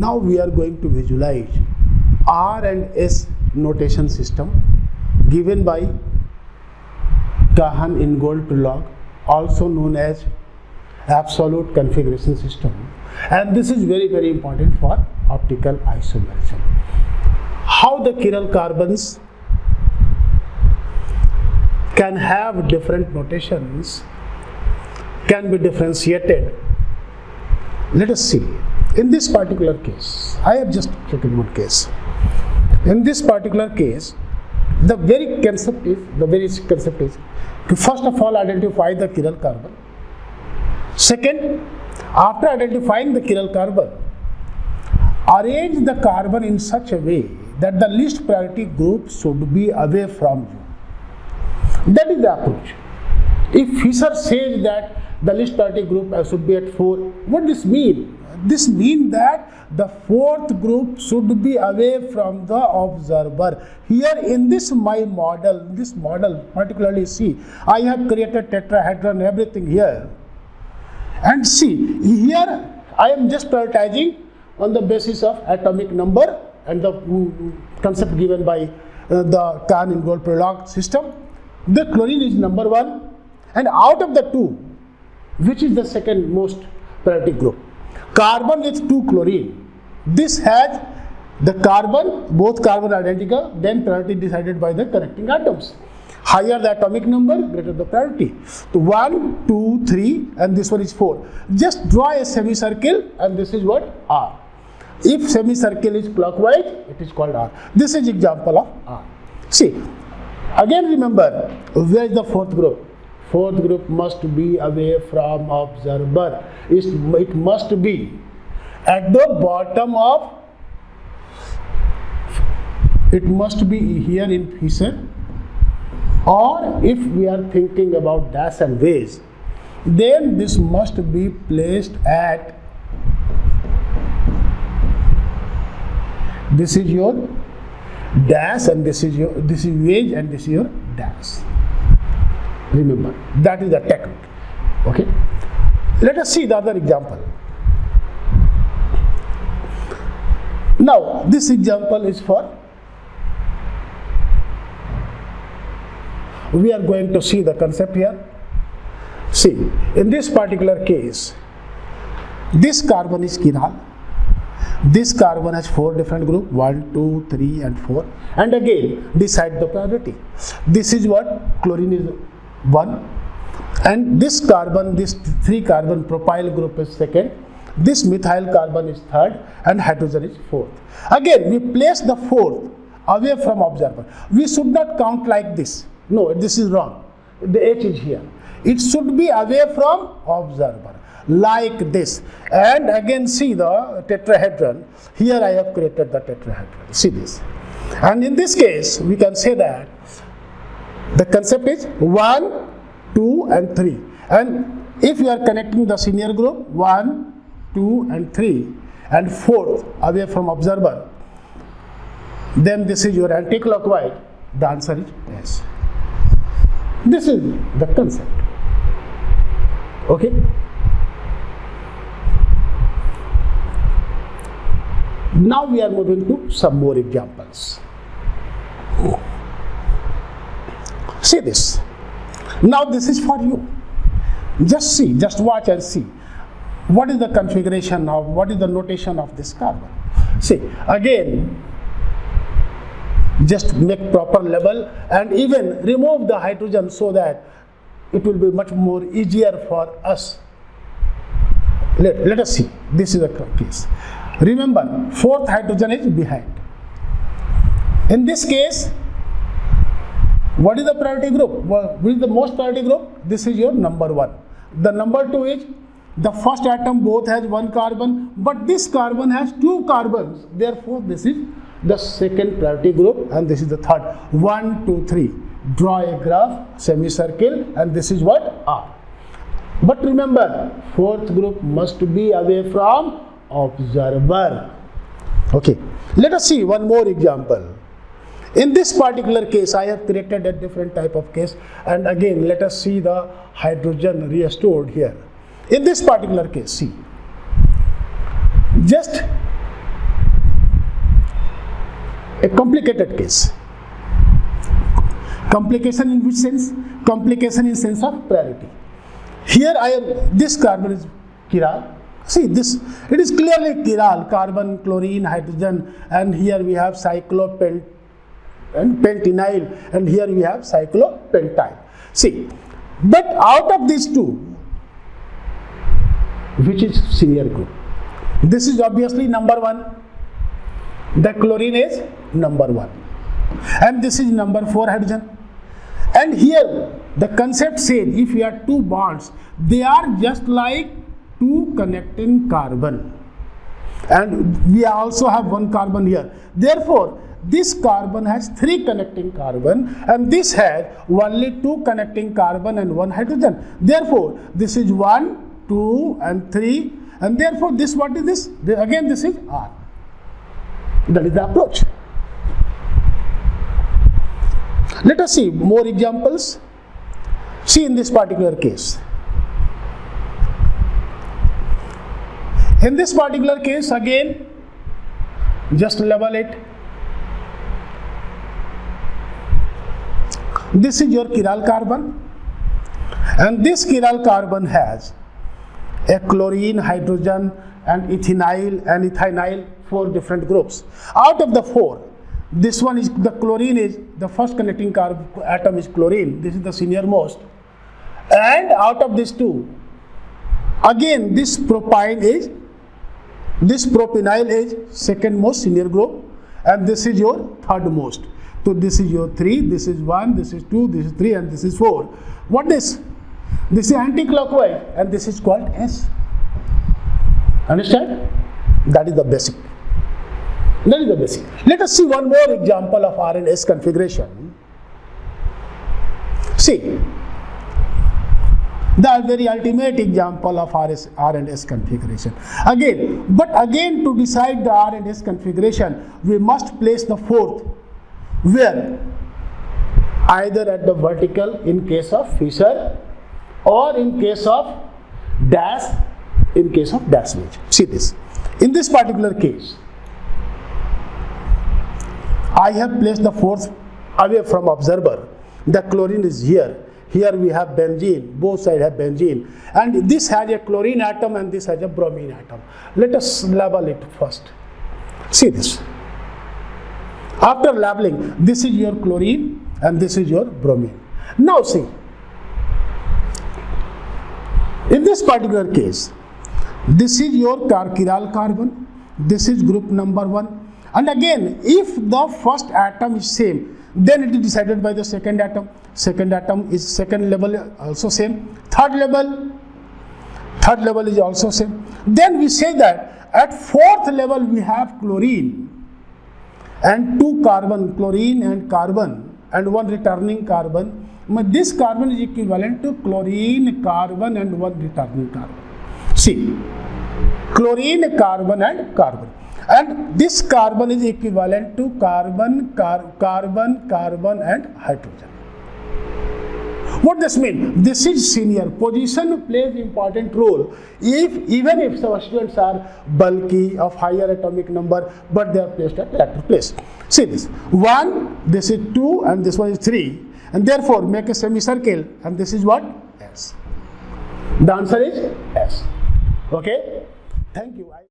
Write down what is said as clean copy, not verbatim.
Now we are going to visualize R and S notation system given by Kahan-Ingold log, also known as absolute configuration system, and this is very, very important for optical isomerism. How the chiral carbons can have different notations can be differentiated. Let us see. In this particular case, I have just taken one case. In this particular case, the very concept is to first of all identify the chiral carbon. Second, after identifying the chiral carbon, arrange the carbon in such a way that the least priority group should be away from you. That is the approach. If Fisher says that the least priority group should be at 4, what does this mean? This means that the fourth group should be away from the observer. Here in this model, particularly see, I have created tetrahedron, everything here. And see, here I am just prioritizing on the basis of atomic number and the concept given by the Kahan-Ingold log system. The chlorine is number 1, and out of the 2, which is the second most priority group? Carbon is 2 chlorine. This has the carbon, both carbon identical, then priority decided by the connecting atoms. Higher the atomic number, greater the priority. So 1, 2, 3, and this one is 4. Just draw a semicircle, and this is what? R. If semicircle is clockwise, it is called R. This is example of R. See, again remember, where is the fourth group? Fourth group must be away from observer. It must be at the bottom of, it must be here in Fisher, or if we are thinking about dash and base, then this must be placed at, this is your dash and this is wedge and this is your dash. Remember, that is the technique. Okay. Let us see the other example. Now, this example is for, we are going to see the concept here. See, in this particular case, this carbon is chiral. This carbon has 4 different groups, 1, 2, 3, and 4. And again, decide the priority. This is what? Chlorine is 1. And this carbon, this 3 carbon propyl group is second. This methyl carbon is third, and hydrogen is fourth. Again, we place the fourth away from observer. We should not count like this. No, this is wrong. The H is here. It should be away from observer, like this. And again, see the tetrahedron. Here I have created the tetrahedron. See this. And in this case, we can say that the concept is 1, 2, and 3. And if you are connecting the senior group, 1, 2, and 3, and 4th away from observer, then this is your anti-clockwise. The answer is yes. This is the concept. Okay. Now we are moving to some more examples. See this. Now this is for you. Just see, just watch and see. What is the configuration of, what is the notation of this carbon? See, again, just make proper label and even remove the hydrogen so that it will be much more easier for us. Let us see. This is the case. Remember, 4th hydrogen is behind. In this case, what is the priority group? Which is the most priority group? This is your number 1. The number 2 is the first atom both has 1 carbon, but this carbon has 2 carbons. Therefore, this is the second priority group, and this is the third. 1, 2, 3. Draw a graph, semicircle, and this is what? R. But remember, 4th group must be away from observer. Okay. Let us see one more example. In this particular case, I have created a different type of case, and again, let us see the hydrogen restored here. In this particular case, see, just a complicated case. Complication in which sense? Complication in sense of priority. Here this carbon is chiral. See this, it is clearly chiral, carbon, chlorine, hydrogen, and here we have cyclopent and pentenyl, and here we have cyclopentyl. See, but out of these two, which is senior group? This is obviously number 1. The chlorine is number 1, and this is number 4 hydrogen. And here the concept says if you have two bonds, they are just like two connecting carbon, and we also have one carbon here. Therefore, this carbon has 3 connecting carbon, and this has only 2 connecting carbon and 1 hydrogen. Therefore, this is 1, 2, and 3, and therefore this, what is this? Again, this is R. That is the approach. Let us see more examples. See in this particular case. In this particular case, again, just level it. This is your chiral carbon, and this chiral carbon has a chlorine, hydrogen, and ethinyl and ethinyl, 4 different groups. Out of the 4, this one is the chlorine, is the first connecting atom is chlorine. This is the senior most, and out of these 2, again this propyl is second most senior group, and this is your third most. So this is your 3, this is 1, this is 2, this is 3, and this is 4. What is this? This is anti-clockwise, and this is called S. Understand? That is the basic. That is the basic. Let us see one more example of R and S configuration. See, the very ultimate example of R and S configuration. Again, to decide the R and S configuration, we must place the 4th, where either at the vertical in case of fissure, or in case of dash, in case of dash wedge. See this. In this particular case, I have placed the 4th away from observer. The chlorine is here. Here we have benzene. Both sides have benzene. And this has a chlorine atom and this has a bromine atom. Let us label it first. See this. After labeling, this is your chlorine and this is your bromine. Now see. In this particular case, this is your chiral carbon. This is group number 1. And again, if the first atom is same, then it is decided by the second atom. Second atom is second level also same. Third level is also same. Then we say that at 4th level we have chlorine and 2 carbon, chlorine and carbon, and 1 returning carbon. But this carbon is equivalent to chlorine, carbon, and 1 returning carbon. See, chlorine, carbon, and carbon. And this carbon is equivalent to carbon, carbon, and hydrogen. What does this mean? This is senior. Position plays important role. Even if our students are bulky, of higher atomic number, but they are placed at lateral place. See this. 1, this is 2, and this one is 3. And therefore, make a semicircle, and this is what? S. The answer is S. Okay? Thank you.